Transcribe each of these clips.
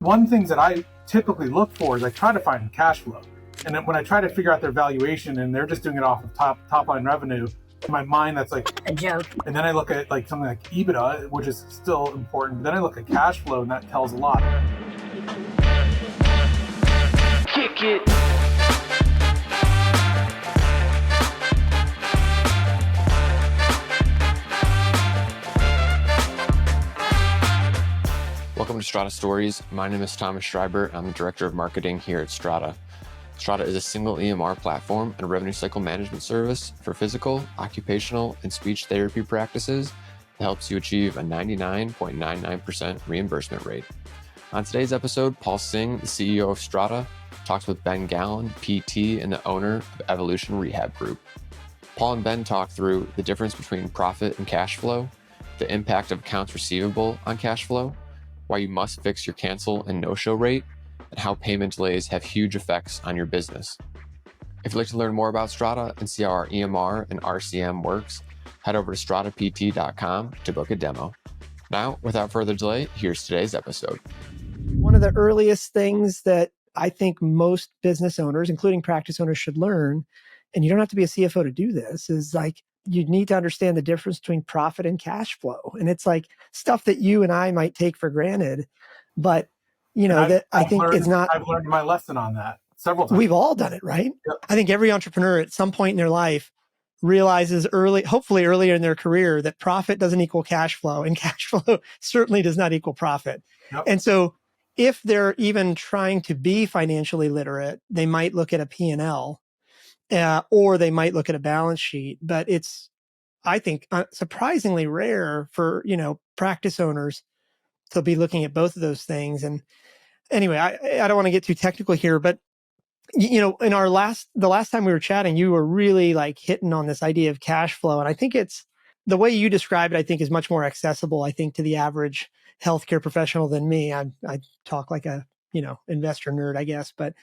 One things that I typically look for is I try to find cash flow. And then when I try to figure out their valuation and they're just doing it off of top line revenue, in my mind, that's like a joke. And then I look at like something like EBITDA, which is still important. Then I look at cash flow, and that tells a lot. Kick it. Welcome to Strata Stories. My name is Thomas Schreiber. I'm the Director of Marketing here at Strata. Strata is a single EMR platform and revenue cycle management service for physical, occupational, and speech therapy practices that helps you achieve a 99.99% reimbursement rate. On today's episode, Paul Singh, the CEO of Strata, talks with Ben Galin, PT, and the owner of Evolution Rehab Group. Paul and Ben talk through the difference between profit and cash flow, the impact of accounts receivable on cash flow, why you must fix your cancel and no-show rate, and how payment delays have huge effects on your business. If you'd like to learn more about Strata and see how our EMR and RCM works, head over to stratapt.com to book a demo. Now, without further delay, here's today's episode. One of the earliest things that I think most business owners, including practice owners, should learn, and you don't have to be a CFO to do this, is like you need to understand the difference between profit and cash flow. And it's like stuff that you and I might take for granted, but you know, I've learned my lesson on that several times. We've all done it, right? Yep. I think every entrepreneur at some point in their life realizes hopefully earlier in their career, that profit doesn't equal cash flow, and cash flow certainly does not equal profit. Yep. And so if they're even trying to be financially literate, they might look at a P&L, or they might look at a balance sheet. But it's, I think, surprisingly rare for, practice owners to be looking at both of those things. And anyway, I don't want to get too technical here, but in the last time we were chatting, you were really like hitting on this idea of cash flow. And I think it's the way you describe it, I think is much more accessible, I think, to the average healthcare professional than me. I talk like a, investor nerd, I guess, but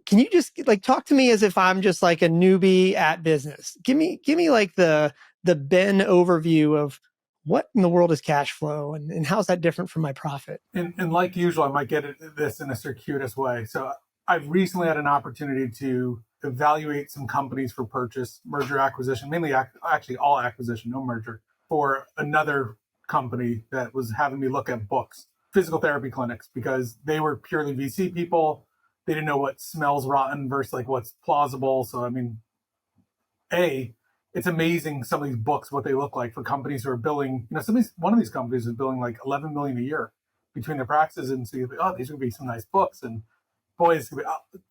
can you just like talk to me as if I'm just like a newbie at business? Give me like the Ben overview of what in the world is cash flow, and how's that different from my profit? And like usual, I might get at this in a circuitous way. So I've recently had an opportunity to evaluate some companies for purchase, merger, acquisition, mainly actually all acquisition, no merger, for another company that was having me look at books, physical therapy clinics, because they were purely VC people. They didn't know what smells rotten versus like what's plausible. So, I mean, it's amazing some of these books, what they look like for companies who are billing, one of these companies is billing like 11 million a year between their practices. And so you're like, oh, these would be some nice books. And boy,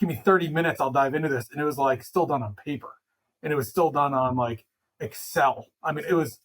give me 30 minutes, I'll dive into this. And it was like still done on paper, and it was still done on like Excel. I mean, it was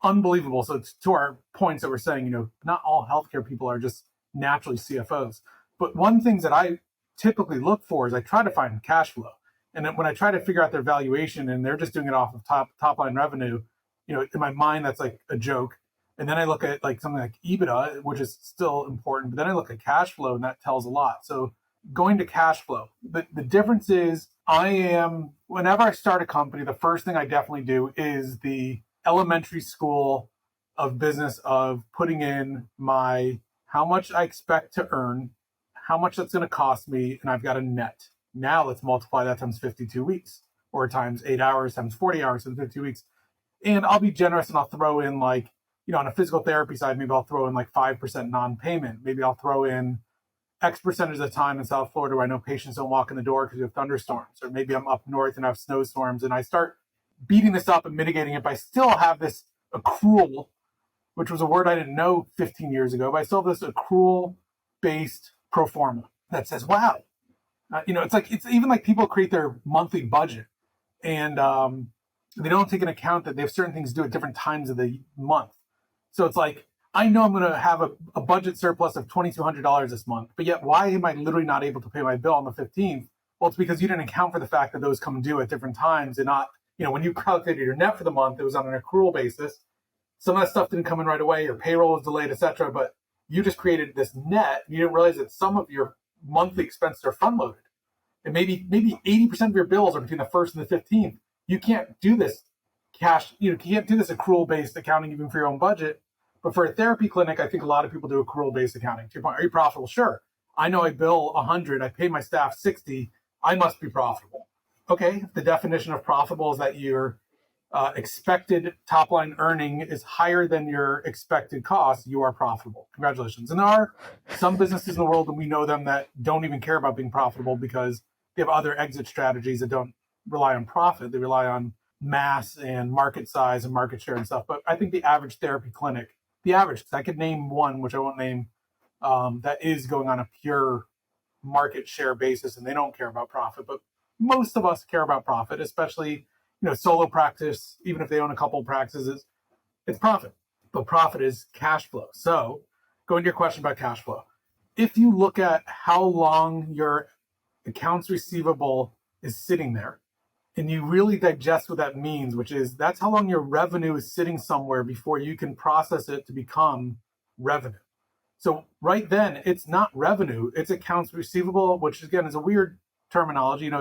unbelievable. So it's to our points that we're saying, not all healthcare people are just naturally CFOs. But one thing that I typically look for is I try to find cash flow. And then when I try to figure out their valuation and they're just doing it off of top line revenue, in my mind, that's like a joke. And then I look at like something like EBITDA, which is still important, but then I look at cash flow, and that tells a lot. So going to cash flow, the difference is whenever I start a company, the first thing I definitely do is the elementary school of business of putting in how much I expect to earn, how much that's going to cost me, and I've got a net. Now let's multiply that times 52 weeks, or times 8 hours, times 40 hours, times 52 weeks. And I'll be generous, and I'll throw in like, on a physical therapy side, maybe I'll throw in like 5% non-payment. Maybe I'll throw in X percentage of the time in South Florida where I know patients don't walk in the door because we have thunderstorms, or maybe I'm up north and I have snowstorms, and I start beating this up and mitigating it, but I still have this accrual, which was a word I didn't know 15 years ago, but I still have this accrual-based pro forma that says, wow, it's even like people create their monthly budget, and they don't take into account that they have certain things to do at different times of the month. So it's like, I know I'm going to have a budget surplus of $2,200 this month, but yet why am I literally not able to pay my bill on the 15th? Well, it's because you didn't account for the fact that those come due at different times, and not, when you calculated your net for the month, it was on an accrual basis. Some of that stuff didn't come in right away, your payroll was delayed, etc. But you just created this net. You didn't realize that some of your monthly expenses are front loaded, and maybe 80% of your bills are between the 1st and the 15th. You can't do this cash. You can't do this accrual based accounting even for your own budget. But for a therapy clinic, I think a lot of people do accrual based accounting. To your point, are you profitable? Sure. I know I bill 100, I pay my staff 60, I must be profitable. Okay, the definition of profitable is that your expected top line earning is higher than your expected cost, you are profitable. Congratulations. And there are some businesses in the world, and we know them, that don't even care about being profitable because they have other exit strategies that don't rely on profit. They rely on mass and market size and market share and stuff. But I think the average therapy clinic, the average, because I could name one, which I won't name, that is going on a pure market share basis, and they don't care about profit. But most of us care about profit, especially solo practice. Even if they own a couple of practices, it's profit. But profit is cash flow. So going to your question about cash flow, if you look at how long your accounts receivable is sitting there, and you really digest what that means, which is that's how long your revenue is sitting somewhere before you can process it to become revenue. So right then, it's not revenue, it's accounts receivable, which again is a weird terminology.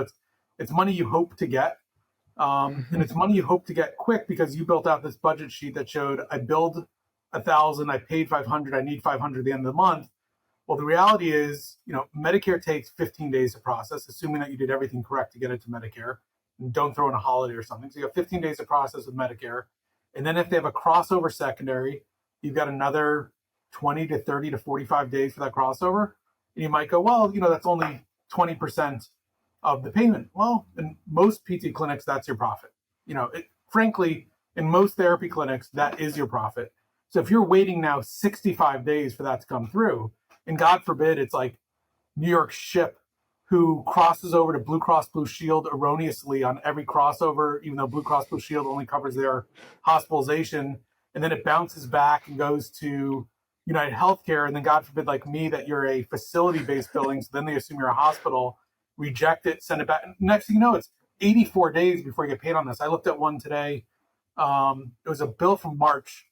It's money you hope to get. And it's money you hope to get quick because you built out this budget sheet that showed I billed 1,000, I paid 500, I need 500 at the end of the month. Well, the reality is, Medicare takes 15 days to process, assuming that you did everything correct to get it to Medicare and don't throw in a holiday or something. So you have 15 days to process with Medicare. And then if they have a crossover secondary, you've got another 20 to 30 to 45 days for that crossover. And you might go, well, that's only 20% of the payment. Well, in most PT clinics, that's your profit. Frankly, in most therapy clinics, that is your profit. So if you're waiting now 65 days for that to come through, and God forbid it's like New York Ship who crosses over to Blue Cross Blue Shield erroneously on every crossover, even though Blue Cross Blue Shield only covers their hospitalization, and then it bounces back and goes to United Healthcare, and then God forbid, like me, that you're a facility-based billing, so then they assume you're a hospital, reject it, send it back. Next thing you know, it's 84 days before you get paid on this. I looked at one today. It was a bill from March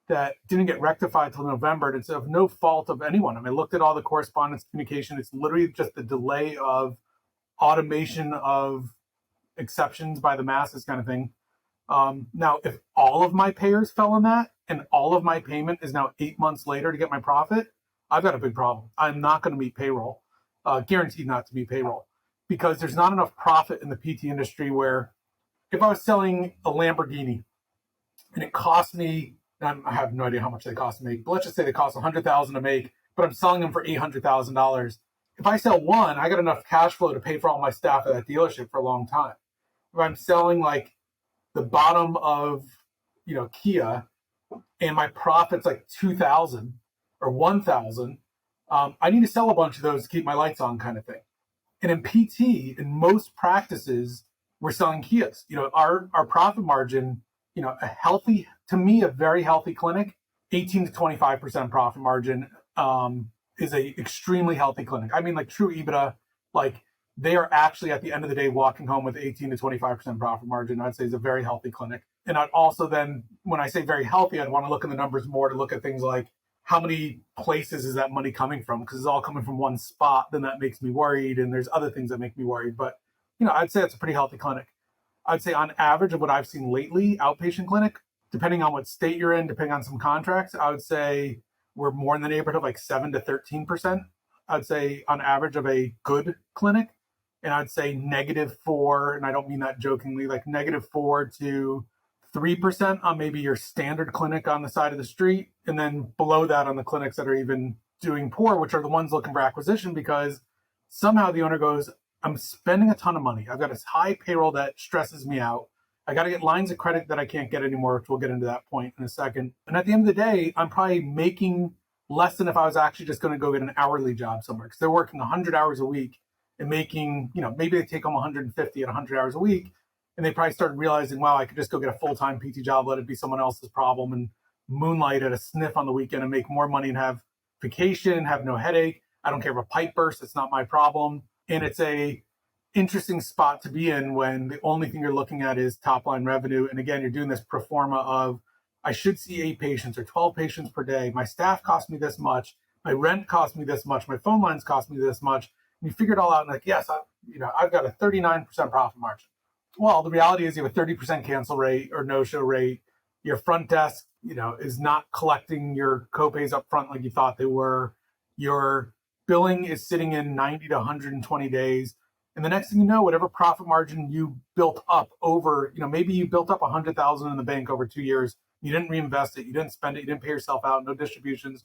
that didn't get rectified till November, and it's of no fault of anyone. I mean, I looked at all the correspondence communication. It's literally just the delay of automation of exceptions by the masses kind of thing. Now, if all of my payers fell in that and all of my payment is now 8 months later to get my profit, I've got a big problem. I'm not going to meet payroll, guaranteed not to meet payroll, because there's not enough profit in the PT industry where if I was selling a Lamborghini and it cost me, and I have no idea how much they cost to make, but let's just say they cost $100,000 to make, but I'm selling them for $800,000. If I sell one, I got enough cash flow to pay for all my staff at that dealership for a long time. If I'm selling like the bottom of, Kia, and my profit's like 2,000 or 1,000, I need to sell a bunch of those to keep my lights on, kind of thing. And in PT, in most practices, we're selling Kias. Our profit margin, a very healthy clinic, 18 to 25% profit margin is a extremely healthy clinic. I mean, like true EBITDA, like they are actually at the end of the day walking home with 18 to 25% profit margin. I'd say is a very healthy clinic. And I'd also then, when I say very healthy, I'd want to look at the numbers more to look at things like how many places is that money coming from? Because it's all coming from one spot, then that makes me worried. And there's other things that make me worried. But, I'd say it's a pretty healthy clinic. I'd say on average of what I've seen lately, outpatient clinic, depending on what state you're in, depending on some contracts, I would say we're more in the neighborhood of like 7 to 13%. I'd say on average of a good clinic. And I'd say -4, and I don't mean that jokingly, like -4 to 3% on maybe your standard clinic on the side of the street. And then below that on the clinics that are even doing poor, which are the ones looking for acquisition, because somehow the owner goes, I'm spending a ton of money. I've got this high payroll that stresses me out. I got to get lines of credit that I can't get anymore, which we'll get into that point in a second. And at the end of the day, I'm probably making less than if I was actually just going to go get an hourly job somewhere, because they're working 100 hours a week and making, maybe they take home 150 at 100 hours a week. And they probably started realizing, wow, I could just go get a full-time PT job, let it be someone else's problem, and moonlight at a sniff on the weekend and make more money and have vacation, have no headache. I don't care if a pipe bursts, it's not my problem. And it's a interesting spot to be in when the only thing you're looking at is top line revenue. And again, you're doing this pro forma of, I should see 8 patients or 12 patients per day. My staff cost me this much. My rent cost me this much. My phone lines cost me this much. And you figure it all out and like, yes, I've got a 39% profit margin. Well, the reality is you have a 30% cancel rate or no-show rate. Your front desk, is not collecting your copays up front like you thought they were. Your billing is sitting in 90 to 120 days. And the next thing you know, whatever profit margin you built up over, maybe you built up 100,000 in the bank over 2 years. You didn't reinvest it. You didn't spend it. You didn't pay yourself out. No distributions.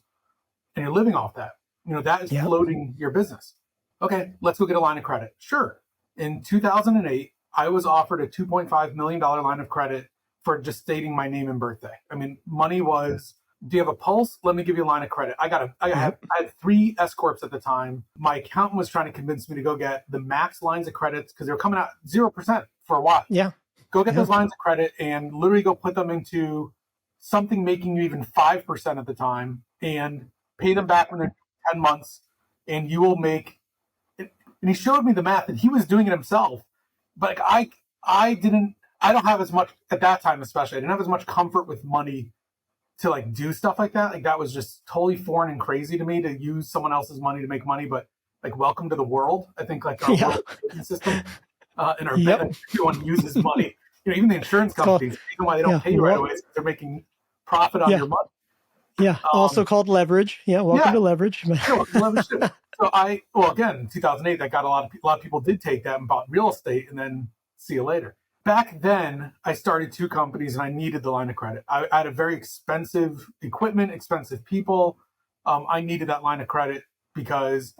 And you're living off that. That is Yep. floating your business. Okay, let's go get a line of credit. Sure. In 2008, I was offered a $2.5 million line of credit for just stating my name and birthday. I mean, money was, do you have a pulse? Let me give you a line of credit. I had 3 S Corps at the time. My accountant was trying to convince me to go get the max lines of credits because they were coming out 0% for a while. Yeah. Go get those lines of credit and literally go put them into something making you even 5% at the time and pay them back when they're 10 months and you will make it. And he showed me the math and he was doing it himself. But I don't have as much at that time, especially. I didn't have as much comfort with money to like do stuff like that. Like that was just totally foreign and crazy to me to use someone else's money to make money. But like, welcome to the world. I think like our world system and our everyone uses money. Even the insurance companies, the reason why they don't pay you right away is because they're making profit on your money. Yeah, also called leverage. Yeah, welcome to leverage. Sure, leverage too. So again, in 2008, that got a lot of people did take that and bought real estate and then see you later. Back then, I started 2 companies and I needed the line of credit. I had a very expensive equipment, expensive people. I needed that line of credit because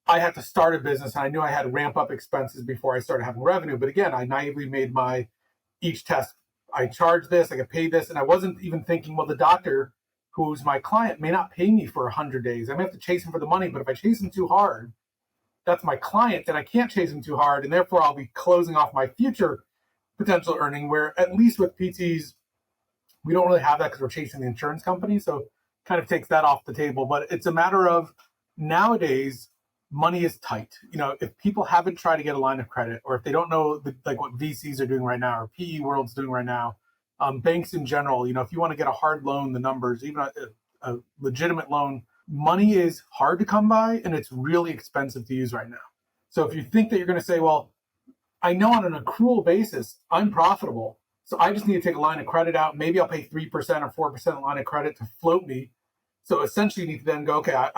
I had to start a business and I knew I had to ramp up expenses before I started having revenue. But again, I naively made each test. I charge this, I get paid this. And I wasn't even thinking, well, the doctor who's my client may not pay me for 100 days. I may have to chase him for the money, but if I chase him too hard, that's my client, then I can't chase him too hard. And therefore I'll be closing off my future potential earning, where at least with PTs, we don't really have that because we're chasing the insurance company. So kind of takes that off the table. But it's a matter of nowadays, money is tight. If people haven't tried to get a line of credit, or if they don't know like what VCs are doing right now, or PE world's doing right now, banks in general, if you want to get a hard loan, the numbers, even a legitimate loan, money is hard to come by and it's really expensive to use right now. So if you think that you're going to say, well, I know on an accrual basis, I'm profitable, so I just need to take a line of credit out. Maybe I'll pay 3% or 4% line of credit to float me. So essentially you need to then go, okay,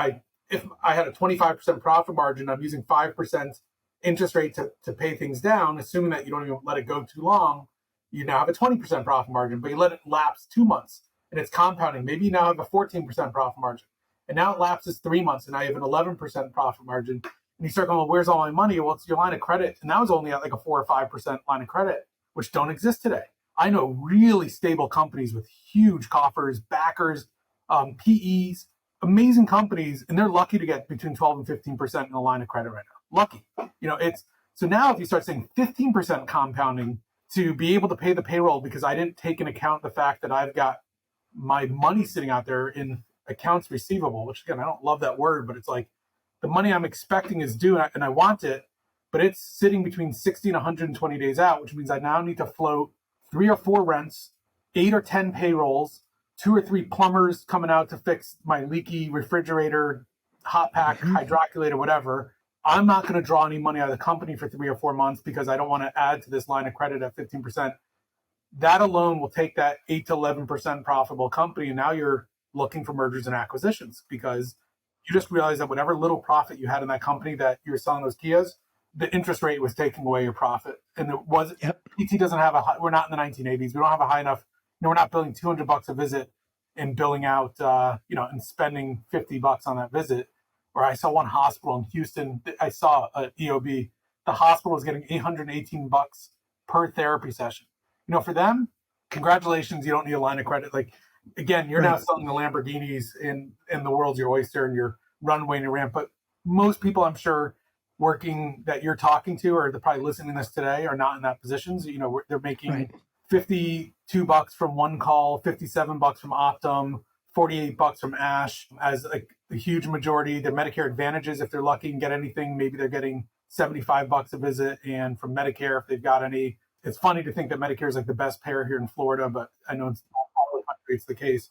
if I had a 25% profit margin, I'm using 5% interest rate to pay things down, assuming that you don't even let it go too long, you now have a 20% profit margin, but you let it lapse 2 months and it's compounding. Maybe you now have a 14% profit margin and now it lapses 3 months and now you have an 11% profit margin. And you start going, well, where's all my money? Well, it's your line of credit. And that was only at like a 4 or 5% line of credit, which don't exist today. I know really stable companies with huge coffers, backers, PEs, amazing companies, and they're lucky to get between 12 and 15% in a line of credit right now. Lucky. So now if you start saying 15% compounding to be able to pay the payroll, because I didn't take into account the fact that I've got my money sitting out there in accounts receivable, which again, I don't love that word, but it's like the money I'm expecting is due and I want it, but it's sitting between 60 and 120 days out, which means I now need to float 3 or 4 rents, 8 or 10 payrolls, 2 or 3 plumbers coming out to fix my leaky refrigerator, hot pack, hydroculator, whatever. I'm not going to draw any money out of the company for 3 or 4 months because I don't want to add to this line of credit at 15%. That alone will take that 8 to 11% profitable company. And now you're looking for mergers and acquisitions because you just realize that whatever little profit you had in that company that you were selling those Kias, the interest rate was taking away your profit. And it was PT doesn't have we're not in the 1980s. We don't have a high enough, we're not billing $200 a visit and billing out, and spending $50 on that visit. Or I saw one hospital in Houston. I saw an EOB. The hospital was getting $818 per therapy session. For them, congratulations. You don't need a line of credit. Like, again, you're now selling the Lamborghinis and the world's your oyster and your runway and your ramp. But most people, I'm sure, working that you're talking to or they're probably listening to this today are not in that position. So, they're making $52 from one call, $57 from Optum, $48 from Ash as like the huge majority. The Medicare Advantages, if they're lucky and get anything, maybe they're getting $75 a visit. And from Medicare, if they've got any, it's funny to think that Medicare is like the best payer here in Florida, but I know it's not all the country it's the case.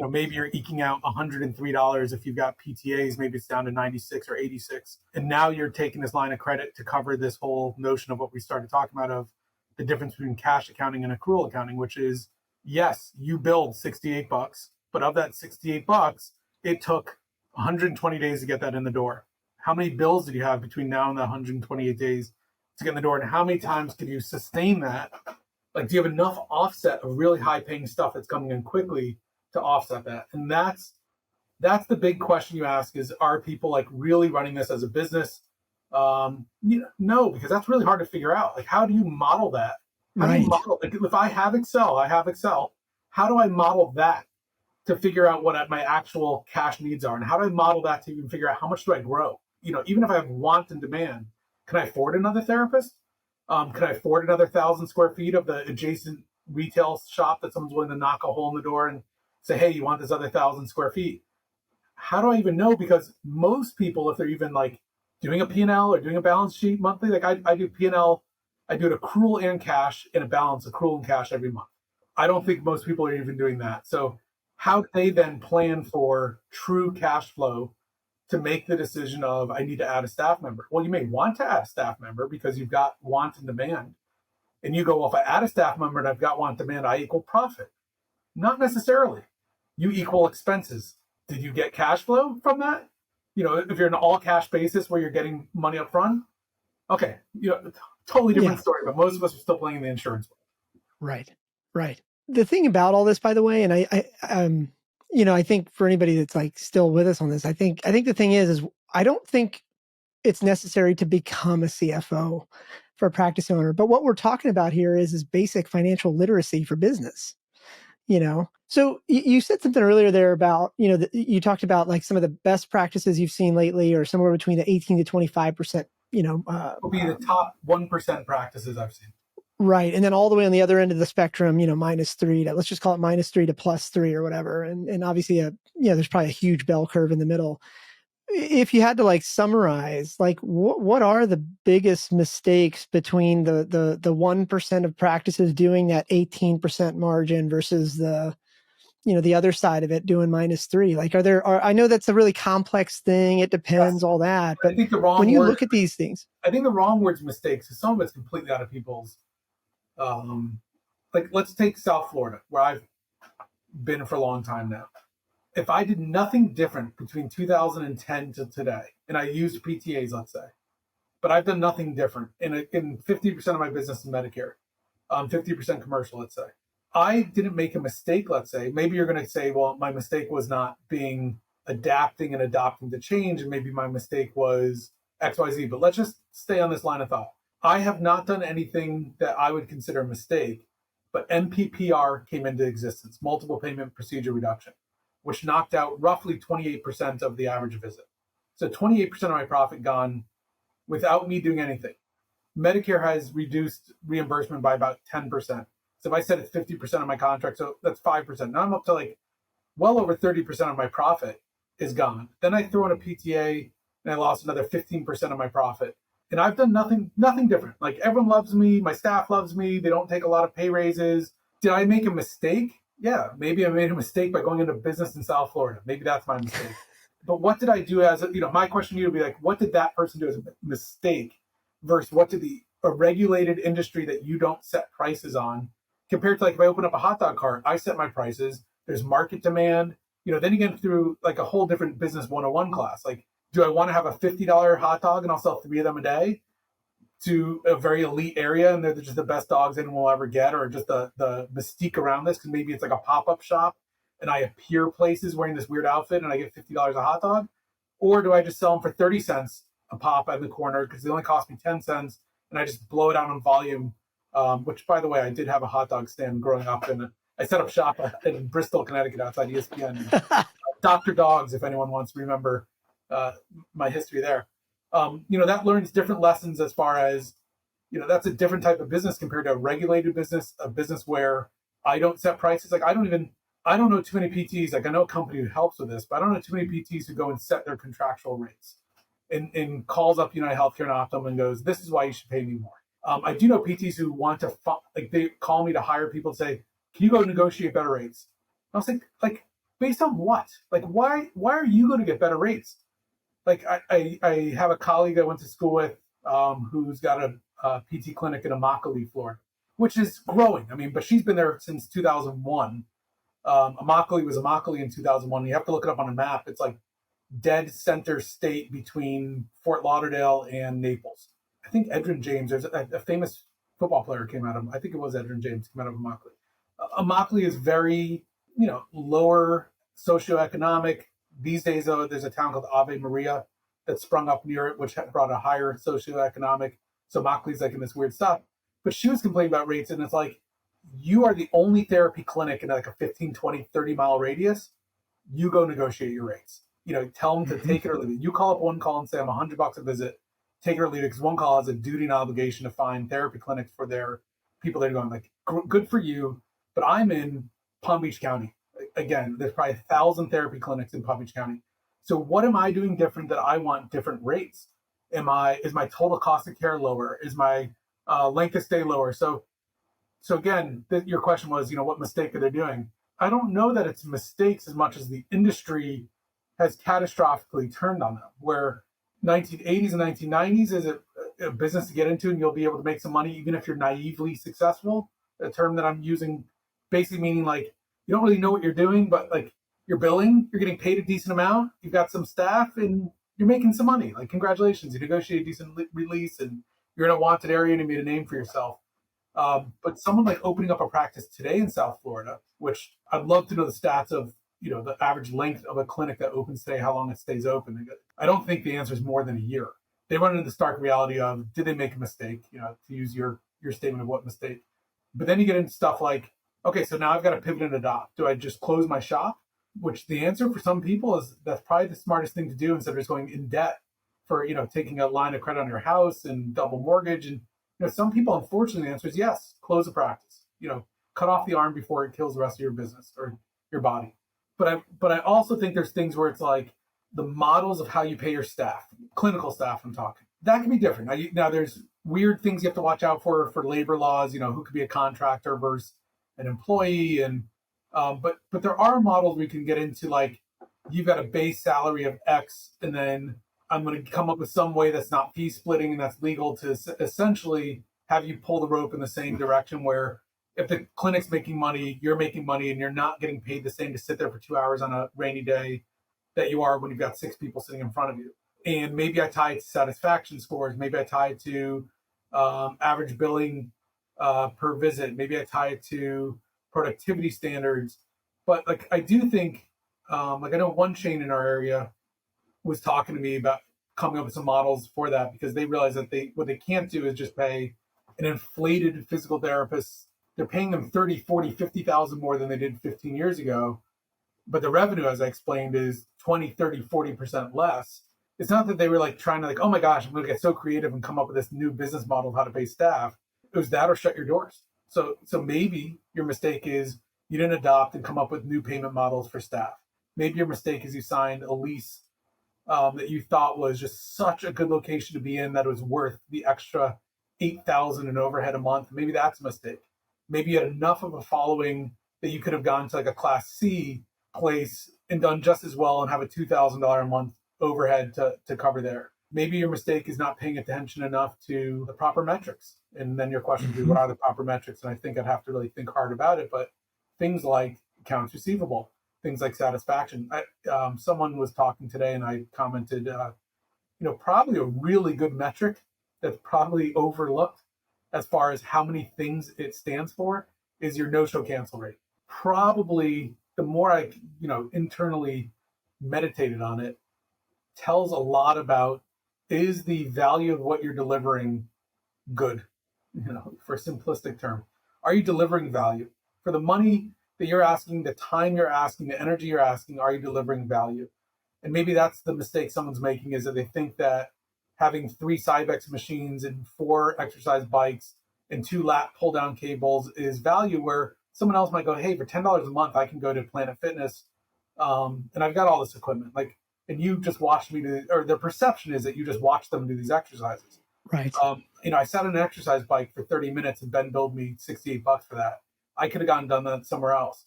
Maybe you're eking out $103 if you've got PTAs, maybe it's down to 96 or 86. And now you're taking this line of credit to cover this whole notion of what we started talking about of the difference between cash accounting and accrual accounting, which is, yes, you billed $68, but of that $68, it took 120 days to get that in the door. How many bills did you have between now and the 128 days to get in the door? And how many times can you sustain that? Like, do you have enough offset of really high paying stuff that's coming in quickly to offset that? And that's the big question you ask is, are people like really running this as a business? No, because that's really hard to figure out. Like, how do you model that? How do you model, like, if I have Excel. How do I model that to figure out what my actual cash needs are? And how do I model that to even figure out how much do I grow? Even if I have want and demand, can I afford another therapist? Can I afford another 1,000 square feet of the adjacent retail shop that someone's willing to knock a hole in the door and say, hey, you want this other 1,000 square feet? How do I even know? Because most people, if they're even like doing a P&L or doing a balance sheet monthly, like I do P&L, I do an accrual and cash and a balance accrual and cash every month. I don't think most people are even doing that. So how do they then plan for true cash flow to make the decision of, I need to add a staff member? Well, you may want to add a staff member because you've got want and demand. And you go, well, if I add a staff member and I've got want and demand, I equal profit. Not necessarily. You equal expenses. Did you get cash flow from that? If you're an all cash basis where you're getting money up front, okay, totally different story. But most of us are still playing the insurance one. Right. The thing about all this, by the way, and I think for anybody that's like still with us on this, I think the thing is I don't think it's necessary to become a CFO for a practice owner. But what we're talking about here is basic financial literacy for business. So you said something earlier there about, you talked about like some of the best practices you've seen lately, or somewhere between the 18 to 25%, will be the top 1% practices I've seen. Right. And then all the way on the other end of the spectrum, -3 to, let's just call it -3 to +3 or whatever. And obviously, there's probably a huge bell curve in the middle. If you had to like summarize, like what are the biggest mistakes between the 1% of practices doing that 18% margin versus the other side of it doing -3? Like, I know that's a really complex thing. It depends, all that. But I think when you look at these things, I think the wrong word's mistakes, because some of it's completely out of people's, like, let's take South Florida, where I've been for a long time now. If I did nothing different between 2010 to today, and I used PTAs, let's say, but I've done nothing different in 50% of my business in Medicare, 50% commercial, let's say. I didn't make a mistake, let's say. Maybe you're going to say, well, my mistake was not adapting and adopting to change, and maybe my mistake was XYZ, but let's just stay on this line of thought. I have not done anything that I would consider a mistake, but MPPR came into existence, multiple payment procedure reduction, which knocked out roughly 28% of the average visit. So 28% of my profit gone without me doing anything. Medicare has reduced reimbursement by about 10%. So if I said it's 50% of my contract, so that's 5%. Now I'm up to like well over 30% of my profit is gone. Then I throw in a PTA and I lost another 15% of my profit. And I've done nothing different. Like, everyone loves me. My staff loves me. They don't take a lot of pay raises. Did I make a mistake? Yeah, maybe I made a mistake by going into business in South Florida. Maybe that's my mistake. But what did I do my question to you would be like, what did that person do as a mistake versus what did a regulated industry that you don't set prices on, compared to, like, if I open up a hot dog cart, I set my prices. There's market demand. Then you get through like a whole different business 101 class. Like, do I want to have a $50 hot dog and I'll sell 3 of them a day to a very elite area and they're just the best dogs anyone will ever get, or just the mystique around this, because maybe it's like a pop-up shop and I appear places wearing this weird outfit and I get $50 a hot dog? Or do I just sell them for 30 cents a pop at the corner because they only cost me 10 cents and I just blow it out on volume? Which, by the way, I did have a hot dog stand growing up, and I set up shop in Bristol, Connecticut, outside ESPN. Dr. Dogs, if anyone wants to remember my history there. That learns different lessons as far as, that's a different type of business compared to a regulated business, a business where I don't set prices. Like, I don't know too many PTs. Like, I know a company who helps with this, but I don't know too many PTs who go and set their contractual rates and calls up United Healthcare and Optum and goes, this is why you should pay me more. I do know PTs who want to, they call me to hire people and say, can you go negotiate better rates? And I was like, based on what? Like, why are you going to get better rates? Like, I have a colleague I went to school with who's got a PT clinic in Immokalee, Florida, which is growing. I mean, but she's been there since 2001. Immokalee was Immokalee in 2001. You have to look it up on a map. It's like dead center state between Fort Lauderdale and Naples. I think Edgerrin James, there's a famous football player came out of, I think it was Edgerrin James, came out of Immokalee. Immokalee is very, lower socioeconomic. These days, though, there's a town called Ave Maria that sprung up near it, which had brought a higher socioeconomic. So Immokalee's like in this weird stuff. But she was complaining about rates, and it's like, you are the only therapy clinic in like a 15, 20, 30-mile radius. You go negotiate your rates. Tell them to take it or leave it. You call up one call and say, I'm $100 a visit, take it or leave it, because one call has a duty and obligation to find therapy clinics for their people that are going, like, good for you, but I'm in Palm Beach County. Again, there's probably 1,000 therapy clinics in Palm Beach County. So what am I doing different that I want different rates? Is my total cost of care lower? Is my length of stay lower? So again, your question was, what mistake are they doing? I don't know that it's mistakes as much as the industry has catastrophically turned on them, where 1980s and 1990s is a business to get into and you'll be able to make some money even if you're naively successful. A term that I'm using basically meaning like you don't really know what you're doing, but like you're billing, you're getting paid a decent amount, you've got some staff, and you're making some money. Like, congratulations, you negotiated a decent release and you're in a wanted area and you made a name for yourself. But someone like opening up a practice today in South Florida, which I'd love to know the stats of, the average length of a clinic that opens today, how long it stays open. I don't think the answer is more than a year. They run into the stark reality of, did they make a mistake? To use your statement of what mistake. But then you get into stuff like, okay, so now I've got to pivot and adopt. Do I just close my shop? Which the answer for some people is that's probably the smartest thing to do instead of just going in debt for, taking a line of credit on your house and double mortgage. And, some people, unfortunately, the answer is yes, close a practice, cut off the arm before it kills the rest of your business or your body. But I also think there's things where it's like the models of how you pay your staff, clinical staff I'm talking, that can be different. Now there's weird things you have to watch out for labor laws, who could be a contractor versus an employee. And but there are models we can get into, like you've got a base salary of X, and then I'm going to come up with some way that's not fee splitting and that's legal to essentially have you pull the rope in the same direction, where if the clinic's making money, you're making money, and you're not getting paid the same to sit there for 2 hours on a rainy day that you are when you've got 6 people sitting in front of you. And maybe I tie it to satisfaction scores. Maybe I tie it to average billing per visit. Maybe I tie it to productivity standards. But like, I do think, I know one chain in our area was talking to me about coming up with some models for that, because they realize that what they can't do is just pay an inflated physical therapist. They're paying them 30, 40, 50,000 more than they did 15 years ago. But the revenue, as I explained, is 20, 30, 40% less. It's not that they were like trying to like, oh my gosh, I'm going to get so creative and come up with this new business model of how to pay staff. It was that or shut your doors. So maybe your mistake is you didn't adopt and come up with new payment models for staff. Maybe your mistake is you signed a lease that you thought was just such a good location to be in that it was worth the extra $8,000 in overhead a month. Maybe that's a mistake. Maybe you had enough of a following that you could have gone to like a Class C place and done just as well and have a $2,000 a month overhead to cover there. Maybe your mistake is not paying attention enough to the proper metrics. And then your question would be, what are the proper metrics? And I think I'd have to really think hard about it. But things like accounts receivable, things like satisfaction. Someone was talking today and I commented, probably a really good metric that's probably overlooked as far as how many things it stands for is your no-show cancel rate. Probably the more I, internally meditated on it, tells a lot about, is the value of what you're delivering good? For a simplistic term, are you delivering value for the money that you're asking, the time you're asking, the energy you're asking? Are you delivering value? And maybe that's the mistake someone's making, is that they think that having 3 Cybex machines and 4 exercise bikes and 2 lat pull down cables is value, where someone else might go, hey, for $10 a month, I can go to Planet Fitness and I've got all this equipment. Like, and you just watched me do, or the perception is that you just watch them do these exercises. Right. I sat on an exercise bike for 30 minutes and Ben billed me $68 for that. I could have gone and done that somewhere else.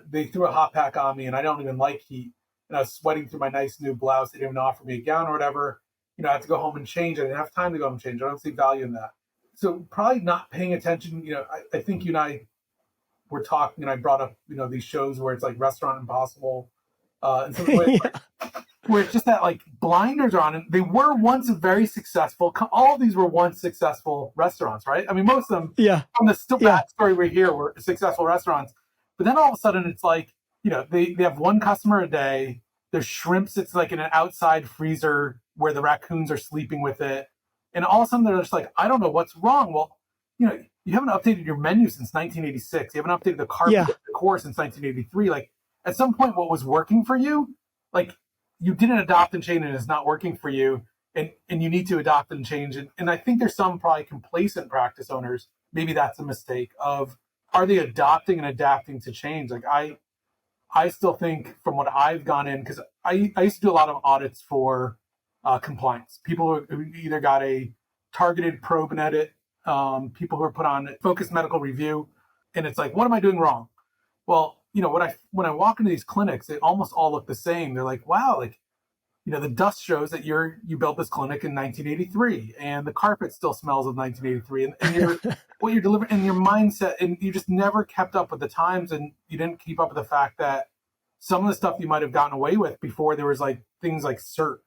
They threw a hot pack on me and I don't even like heat. And I was sweating through my nice new blouse. They didn't even offer me a gown or whatever. I had to go home and change. I didn't have time to go home and change. I don't see value in that. So probably not paying attention. I think you and I were talking and I brought up, these shows where it's like Restaurant Impossible in some ways, where it's just that like blinders are on, and they were once very successful. All of these were once successful restaurants, right? I mean, most of them from the backstory we're here were successful restaurants. But then all of a sudden, it's like, they have one customer a day. There's shrimps. It's like in an outside freezer where the raccoons are sleeping with it. And all of a sudden, they're just like, I don't know what's wrong. Well, you haven't updated your menu since 1986. You haven't updated the carpet decor since 1983. Like, at some point, what was working for you, like, you didn't adopt and change, and it's not working for you. And you need to adopt and change. And I think there's some probably complacent practice owners. Maybe that's a mistake of, are they adopting and adapting to change? Like, I still think from what I've gone in, because I used to do a lot of audits for compliance. People who either got a targeted probe and edit, people who are put on focused medical review, and it's like, what am I doing wrong? Well, when I walk into these clinics, they almost all look the same. They're like, wow, like, the dust shows that you built this clinic in 1983, and the carpet still smells of 1983, and what you're delivering, and your mindset, and you just never kept up with the times, and you didn't keep up with the fact that some of the stuff you might have gotten away with before there was like things like CERT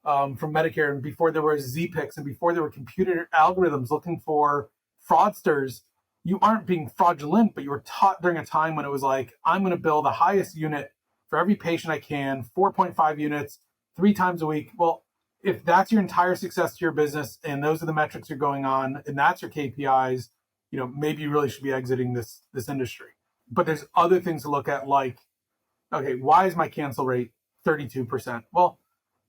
from Medicare, and before there was Z-Pix, and before there were computer algorithms looking for fraudsters. You aren't being fraudulent, but you were taught during a time when it was like, I'm going to bill the highest unit for every patient I can, 4.5 units, 3 times a week. Well, if that's your entire success to your business, and those are the metrics you're going on, and that's your KPIs, maybe you really should be exiting this industry. But there's other things to look at, like, okay, why is my cancel rate 32%? Well,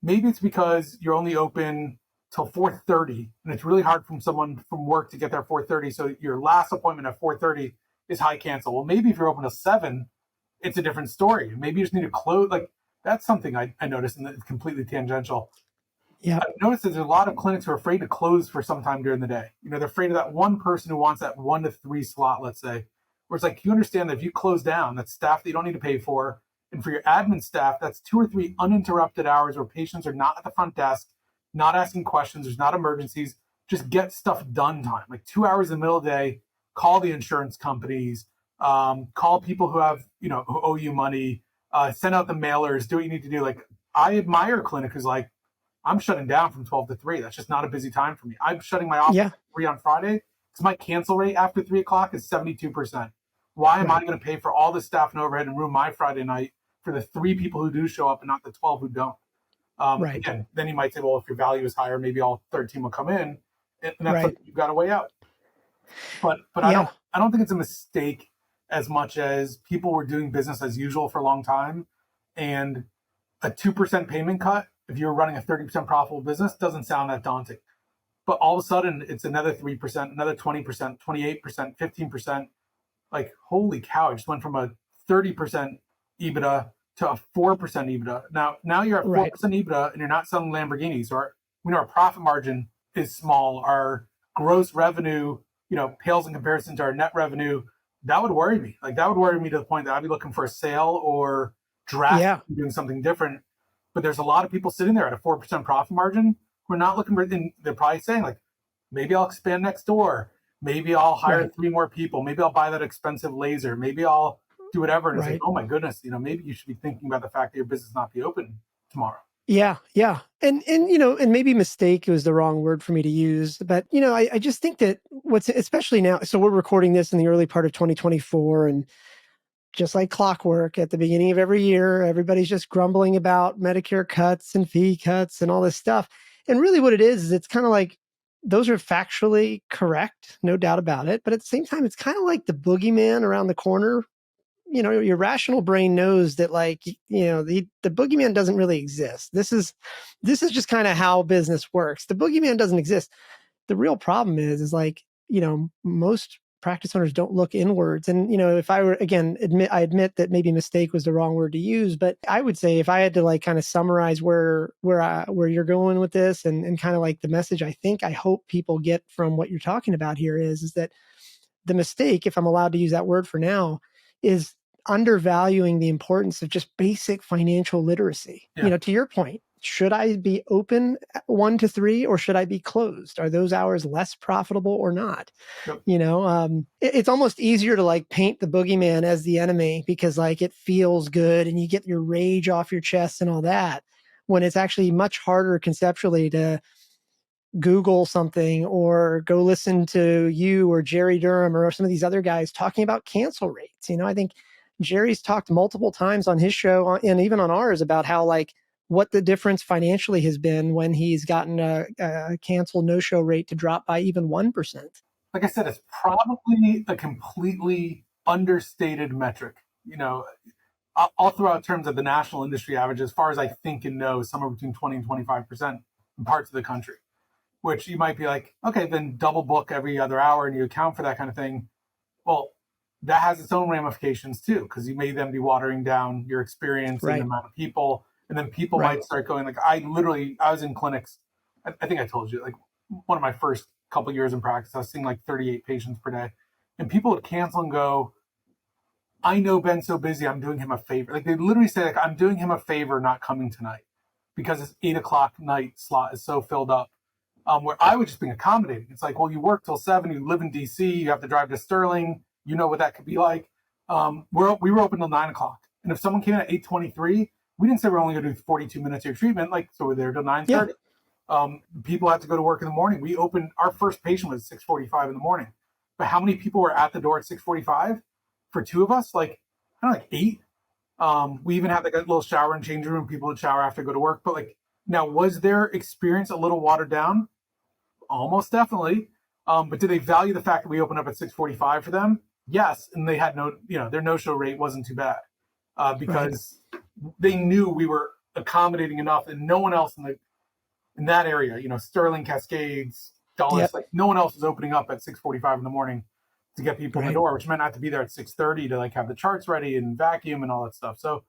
maybe it's because you're only open till 4:30, and it's really hard from someone from work to get there 4:30. So your last appointment at 4:30 is high cancel. Well, maybe if you're open till 7, it's a different story. Maybe you just need to close. Like, that's something I noticed, and it's completely tangential. Yeah, I've noticed that there's a lot of clinics who are afraid to close for some time during the day. They're afraid of that one person who wants that 1 to 3 slot, let's say, where it's like, you understand that if you close down, that's staff that you don't need to pay for. And for your admin staff, that's 2 or 3 uninterrupted hours where patients are not at the front desk, not asking questions, there's not emergencies, just get stuff done time. Like 2 hours in the middle of the day, call the insurance companies, call people who have, who owe you money, send out the mailers, do what you need to do. Like, I admire a clinic who's like, I'm shutting down from 12 to 3. That's just not a busy time for me. I'm shutting my office at 3 on Friday because my cancel rate after 3 o'clock is 72%. Why am I going to pay for all the staff and overhead and ruin my Friday night for the 3 people who do show up and not the 12 who don't? Again, then you might say, well, if your value is higher, maybe all 13 will come in, and that's like, you've got to weigh out. But I don't think it's a mistake as much as people were doing business as usual for a long time, and a 2% payment cut, if you're running a 30% profitable business, doesn't sound that daunting. But all of a sudden, it's another 3%, another 20%, 28%, 15%. Like, holy cow, I just went from a 30% EBITDA to a 4% EBITDA. Now you're at 4% EBITDA, and you're not selling Lamborghinis. Or our profit margin is small. Our gross revenue, pales in comparison to our net revenue. That would worry me. Like, that would worry me to the point that I'd be looking for a sale or drastically doing something different. But there's a lot of people sitting there at a 4% profit margin who are not looking for, and they're probably saying, like, maybe I'll expand next door. Maybe I'll hire 3 more people. Maybe I'll buy that expensive laser. Maybe I'll do whatever. And it's like, oh my goodness, maybe you should be thinking about the fact that your business not be open tomorrow. Yeah. And maybe mistake was the wrong word for me to use, but I just think that especially now, so we're recording this in the early part of 2024, and just like clockwork at the beginning of every year, everybody's just grumbling about Medicare cuts and fee cuts and all this stuff. And really what it is it's kind of like, those are factually correct, no doubt about it. But at the same time, it's kind of like the boogeyman around the corner. Your rational brain knows that, like, the boogeyman doesn't really exist. This is just kind of how business works. The boogeyman doesn't exist. The real problem is like, most practice owners don't look inwards. And, if I were, again, I admit that maybe mistake was the wrong word to use, but I would say if I had to like kind of summarize where you're going with this and kind of like the message I hope people get from what you're talking about here is that the mistake, if I'm allowed to use that word for now, is undervaluing the importance of just basic financial literacy. To your point, should I be open 1 to 3 or should I be closed? Are those hours less profitable or not? Yep. It's almost easier to like paint the boogeyman as the enemy because like it feels good and you get your rage off your chest and all that, when it's actually much harder conceptually to Google something or go listen to you or Jerry Durham or some of these other guys talking about cancel rates. I think Jerry's talked multiple times on his show and even on ours about how like what the difference financially has been when he's gotten a cancel no-show rate to drop by even 1%. Like I said, it's probably a completely understated metric. I'll throw out terms of the national industry average. As far as I think and know, somewhere between 20 and 25% in parts of the country, which you might be like, okay, then double book every other hour and you account for that kind of thing. Well, that has its own ramifications too, because you may then be watering down your experience and the amount of people. And then people might start going like, I was in clinics. I think I told you, like one of my first couple years in practice, I was seeing like 38 patients per day. And people would cancel and go, I know Ben's so busy, I'm doing him a favor. Like they literally say, like, I'm doing him a favor not coming tonight because his 8:00 night slot is so filled up. Where I would just be accommodating. It's like, well, you work till 7, you live in DC, you have to drive to Sterling, you know what that could be like. We were open till 9:00. And if someone came in at 8:23, we didn't say we're only going to do 42 minutes of your treatment. Like, so we're there till 9:30. Yeah. People have to go to work in the morning. We opened, our first patient was 6:45 in the morning. But how many people were at the door at 6:45? For 2 of us, like, I don't know, like 8. We even had like a little shower and change room. People would shower after they go to work. But like, now, was their experience a little watered down? Almost definitely. But did they value the fact that we opened up at 6:45 for them? Yes. And they had their no-show rate wasn't too bad because they knew we were accommodating enough and no one else in that area, Sterling, Cascades, Dulles, like no one else was opening up at 6:45 in the morning to get people in the door, which meant I had to be there at 6:30 to like have the charts ready and vacuum and all that stuff. So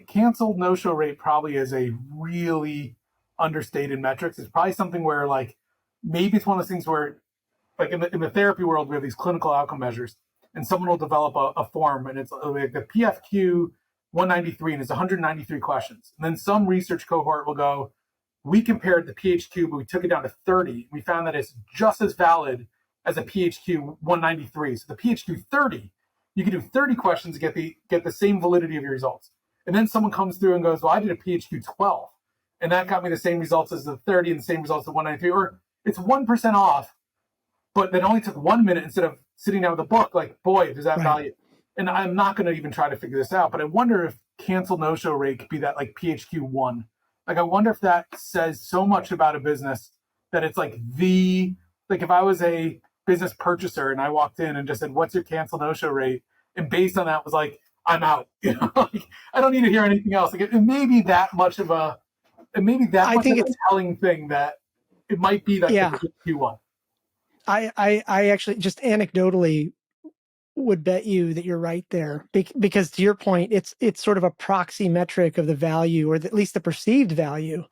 canceled no-show rate probably is a really understated metrics. It's probably something where like maybe it's one of those things where like in the therapy world we have these clinical outcome measures and someone will develop a form and it's like the PFQ 193 and it's 193 questions. And then some research cohort will go, we compared the PHQ, but we took it down to 30. We found that it's just as valid as a PHQ 193. So the PHQ 30, you can do 30 questions to get the same validity of your results. And then someone comes through and goes, well, I did a PHQ 12 and that got me the same results as the 30 and the same results as the 193, or it's 1% off, but that only took 1 minute instead of sitting down with a book. Like, boy, does that value. And I'm not going to even try to figure this out, but I wonder if cancel no-show rate could be that like PHQ 1. Like, I wonder if that says so much about a business that it's like like if I was a business purchaser and I walked in and just said, what's your cancel no-show rate? And based on that was like, I'm out. Like, I don't need to hear anything else. Like it may be that much of a telling thing that it might be that PHQ 1. I actually just anecdotally would bet you that you're right there because to your point, it's sort of a proxy metric of the value or at least the perceived value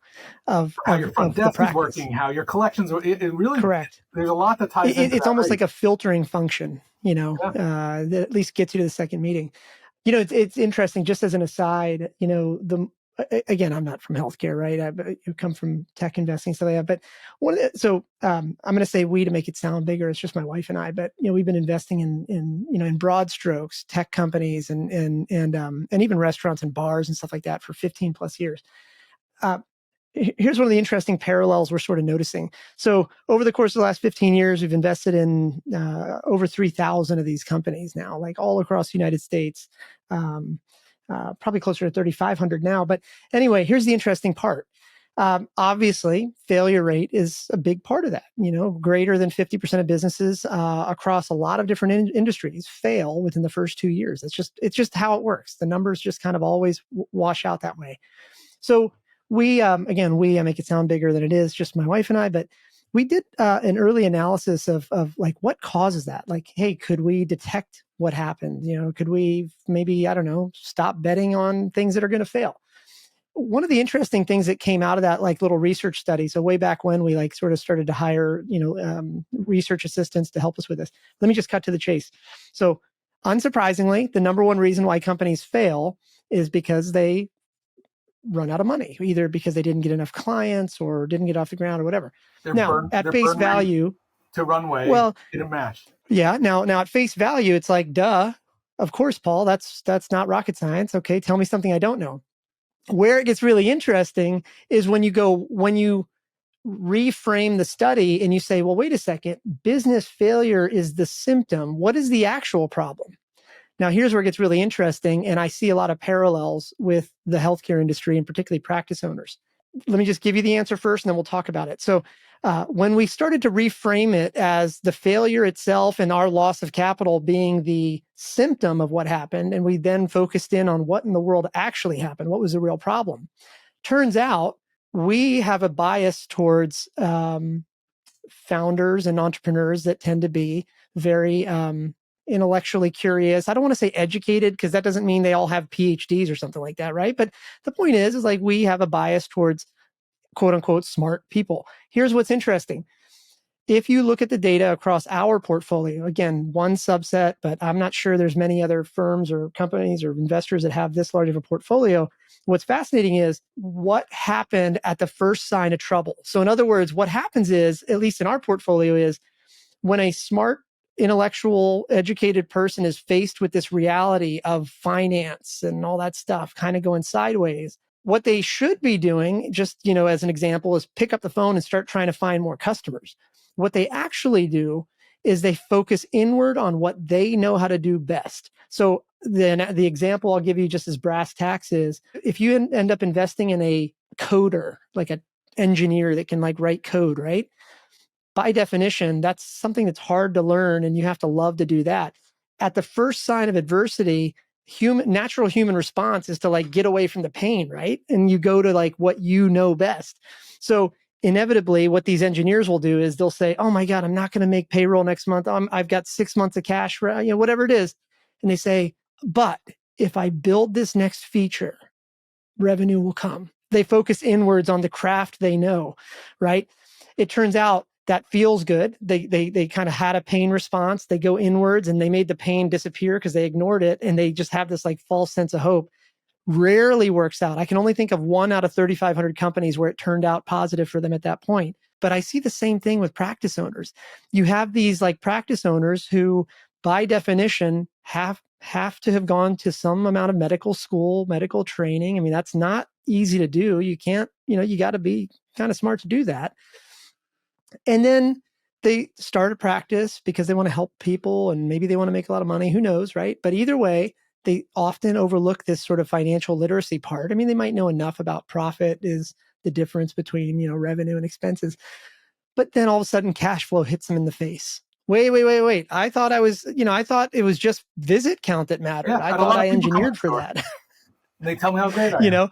of how your front desk is working, how your collections are. It really correct. There's a lot that ties into it's that, almost like a filtering function, that at least gets you to the second meeting. It's interesting. Just as an aside, again, I'm not from healthcare, right? I come from tech investing, stuff like that. But I'm going to say we to make it sound bigger. It's just my wife and I. But we've been investing in broad strokes, tech companies and even restaurants and bars and stuff like that for 15 plus years. Here's one of the interesting parallels we're sort of noticing. So over the course of the last 15 years, we've invested in over 3,000 of these companies now, like all across the United States. Probably closer to 3,500 now. But anyway, here's the interesting part. Obviously, failure rate is a big part of that. Greater than 50% of businesses across a lot of different industries fail within the first 2 years. It's just how it works. The numbers just kind of always wash out that way. So I make it sound bigger than it is, just my wife and I, but we did an early analysis of like what causes that. Like, hey, could we detect what happened? Could we maybe, I don't know, stop betting on things that are going to fail? One of the interesting things that came out of that like little research study. So way back when we like sort of started to hire, research assistants to help us with this. Let me just cut to the chase. So unsurprisingly, the number one reason why companies fail is because they run out of money, either because they didn't get enough clients or didn't get off the ground or whatever. At face value to runway didn't match. Yeah. Now at face value, it's like, duh, of course, Paul, that's not rocket science. Okay. Tell me something I don't know. Where it gets really interesting is when you reframe the study and you say, well, wait a second, business failure is the symptom. What is the actual problem? Now, here's where it gets really interesting. And I see a lot of parallels with the healthcare industry and particularly practice owners. Let me just give you the answer first and then we'll talk about it. So when we started to reframe it as the failure itself and our loss of capital being the symptom of what happened, and we then focused in on what in the world actually happened, what was the real problem? Turns out we have a bias towards founders and entrepreneurs that tend to be very intellectually curious. I don't want to say educated because that doesn't mean they all have PhDs or something like that, right? But the point is like we have a bias towards quote unquote smart people. Here's what's interesting. If you look at the data across our portfolio, again, one subset, but I'm not sure there's many other firms or companies or investors that have this large of a portfolio. What's fascinating is what happened at the first sign of trouble. So in other words, what happens is, at least in our portfolio, is when a smart, intellectual, educated person is faced with this reality of finance and all that stuff kind of going sideways, what they should be doing, just, as an example, is pick up the phone and start trying to find more customers. What they actually do is they focus inward on what they know how to do best. So then the example I'll give you just as brass tacks is if you end up investing in a coder, like an engineer that can write code, right? By definition, that's something that's hard to learn and you have to love to do that. At the first sign of adversity, natural human response is to get away from the pain, right? And you go to what you know best. So inevitably what these engineers will do is they'll say, oh my God, I'm not going to make payroll next month. I've got 6 months of cash, whatever it is. And they say, but if I build this next feature, revenue will come. They focus inwards on the craft they know, right? It turns out that feels good. They kind of had a pain response. They go inwards and they made the pain disappear because they ignored it. And they just have this false sense of hope. Rarely works out. I can only think of 1 out of 3,500 companies where it turned out positive for them at that point. But I see the same thing with practice owners. You have these practice owners who, by definition, have to have gone to some amount of medical school, medical training. I mean, that's not easy to do. You can't, you got to be kind of smart to do that. And then they start a practice because they want to help people and maybe they want to make a lot of money. Who knows, right? But either way, they often overlook this sort of financial literacy part. I mean, they might know enough about profit is the difference between, revenue and expenses. But then all of a sudden cash flow hits them in the face. Wait. I thought it was just visit count that mattered. Yeah, I thought I engineered for that. They tell me how great I am.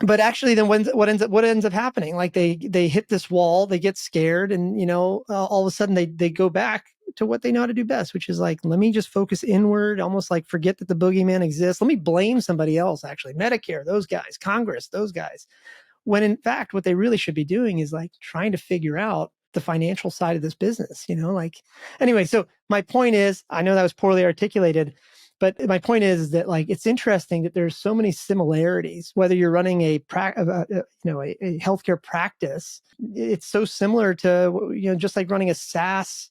But actually then what ends up happening? They hit this wall, they get scared, and all of a sudden they go back to what they know how to do best, which is let me just focus inward, almost forget that the boogeyman exists. Let me blame somebody else, actually. Medicare, those guys, Congress, those guys. When in fact, what they really should be doing is trying to figure out the financial side of this business, anyway. So my point is, I know that was poorly articulated, but my point is that it's interesting that there's so many similarities, whether you're running a healthcare practice, it's so similar to, just like running a SaaS,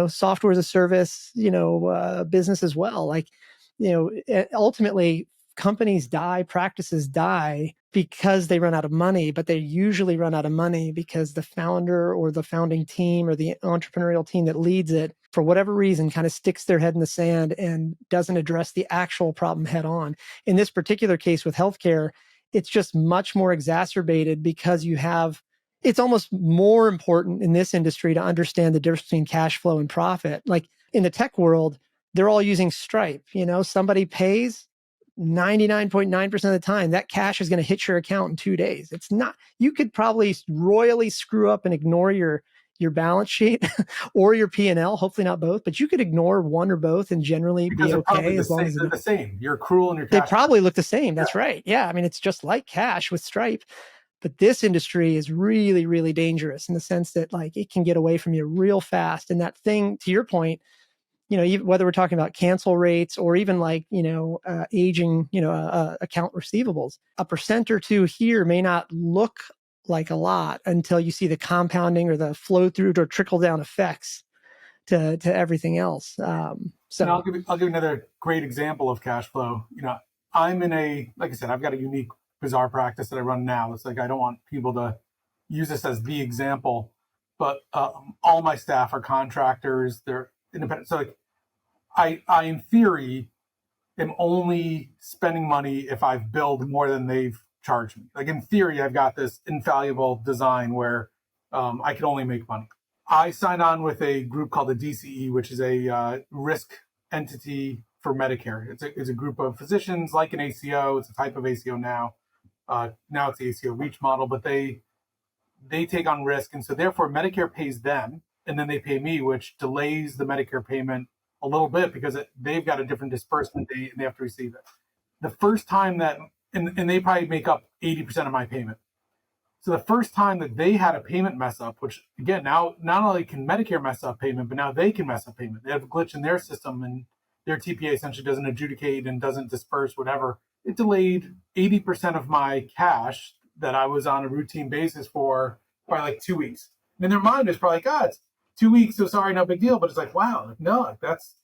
software as a service, business as well. Ultimately companies die, practices die because they run out of money, but they usually run out of money because the founder or the founding team or the entrepreneurial team that leads it, for whatever reason, kind of sticks their head in the sand and doesn't address the actual problem head on. In this particular case with healthcare, it's just much more exacerbated because it's almost more important in this industry to understand the difference between cash flow and profit. In the tech world, they're all using Stripe. Somebody pays, 99.9% of the time, that cash is going to hit your account in 2 days. It's not, you could probably royally screw up and ignore your balance sheet or your P&L, hopefully not both, but you could ignore one or both and generally be okay as long as they're the same. Your accrual and your cash. They probably look the same. That's right. Yeah. I mean, it's just like cash with Stripe. But this industry is really, really dangerous in the sense that it can get away from you real fast. And that thing, to your point, whether we're talking about cancel rates or even like, aging, account receivables, a percent or two here may not look like a lot until you see the compounding or the flow through or trickle down effects to everything else. And I'll give you another great example of cash flow. I'm like I said, I've got a unique, bizarre practice that I run now. It's like, I don't want people to use this as the example, but all my staff are contractors. They're independent. So like, I in theory am only spending money if I've billed more than they've charged me. Like in theory, I've got this infallible design where I can only make money. I signed on with a group called the DCE, which is a risk entity for Medicare. It's a group of physicians like an ACO. It's a type of ACO now. Now it's the ACO REACH model, but they take on risk. And so therefore Medicare pays them and then they pay me, which delays the Medicare payment a little bit because they've got a different disbursement date and they have to receive it. The first time and they probably make up 80% of my payment. So the first time that they had a payment mess up, which again, now not only can Medicare mess up payment, but now they can mess up payment. They have a glitch in their system and their TPA essentially doesn't adjudicate and doesn't disperse whatever. It delayed 80% of my cash that I was on a routine basis for probably like 2 weeks. And in their mind, it's probably like, it's 2 weeks, so sorry, no big deal. But it's like, wow, no, that's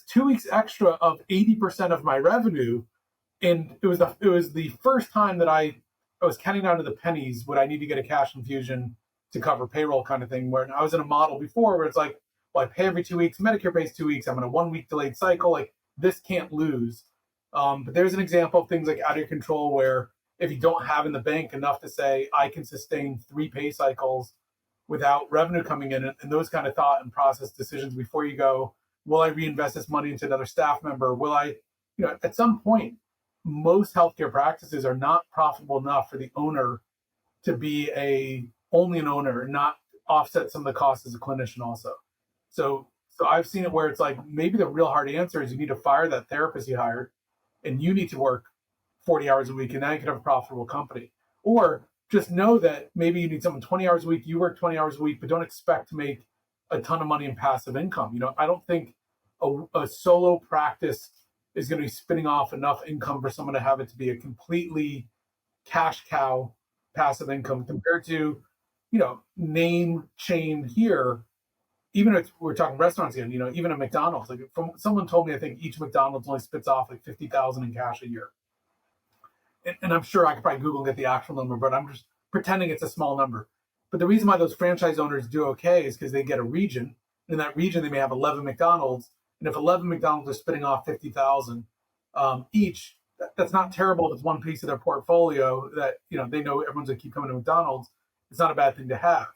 2 weeks extra of 80% of my revenue. And it was the first time that I was counting down to the pennies would I need to get a cash infusion to cover payroll kind of thing, where I was in a model before where it's like, well, I pay every 2 weeks, Medicare pays 2 weeks, I'm in a 1 week delayed cycle, like this can't lose. But there's an example of things like out of your control where if you don't have in the bank enough to say, I can sustain 3 pay cycles without revenue coming in, and those kind of thought and process decisions before you go, will I reinvest this money into another staff member? Will I, at some point, most healthcare practices are not profitable enough for the owner to be only an owner and not offset some of the costs as a clinician also. So I've seen it where it's like, maybe the real hard answer is you need to fire that therapist you hired and you need to work 40 hours a week and now you can have a profitable company. Or just know that maybe you need someone 20 hours a week, you work 20 hours a week, but don't expect to make a ton of money in passive income. I don't think a solo practice is going to be spinning off enough income for someone to have it to be a completely cash cow passive income compared to, name chain here. Even if we're talking restaurants again, even a McDonald's, like someone told me, I think each McDonald's only spits off like 50,000 in cash a year. And I'm sure I could probably Google and get the actual number, but I'm just pretending it's a small number. But the reason why those franchise owners do okay is because they get a region. In that region, they may have 11 McDonald's. And if 11 McDonald's are spitting off 50,000 each, that's not terrible. If it's one piece of their portfolio that, they know everyone's going to keep coming to McDonald's. It's not a bad thing to have.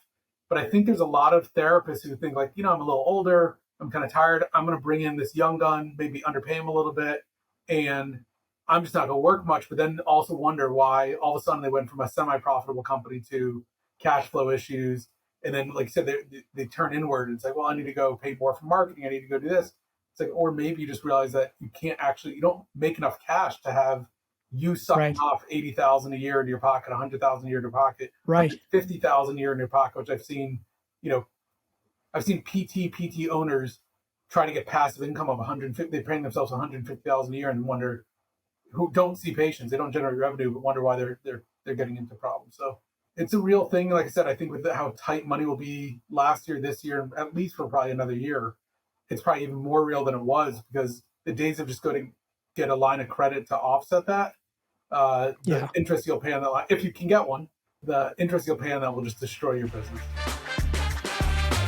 But I think there's a lot of therapists who think like, I'm a little older, I'm kind of tired. I'm going to bring in this young gun, maybe underpay him a little bit. And I'm just not going to work much, but then also wonder why all of a sudden they went from a semi-profitable company to cash flow issues. And then, like I said, they turn inward and it's like, well, I need to go pay more for marketing. I need to go do this. It's like, or maybe you just realize that you don't make enough cash to have you sucking off 80,000 a year into your pocket, 100,000 a year in your pocket, right? 50,000 a year in your pocket, which I've seen, I've seen PT owners try to get passive income of 150. They're paying themselves 150,000 a year and wonder, who don't see patients, they don't generate revenue, but wonder why they're getting into problems. So it's a real thing. Like I said, I think with how tight money will be last year, this year, at least for probably another year, it's probably even more real than it was because the days of just going to get a line of credit to offset that, the interest you'll pay on that line, if you can get one, the interest you'll pay on that will just destroy your business.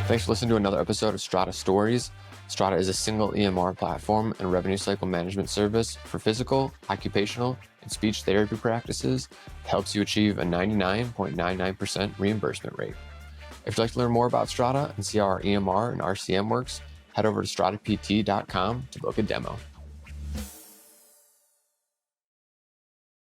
Thanks for listening to another episode of Strata Stories. Strata is a single EMR platform and revenue cycle management service for physical, occupational, and speech therapy practices that helps you achieve a 99.99% reimbursement rate. If you'd like to learn more about Strata and see how our EMR and RCM works, head over to stratapt.com to book a demo.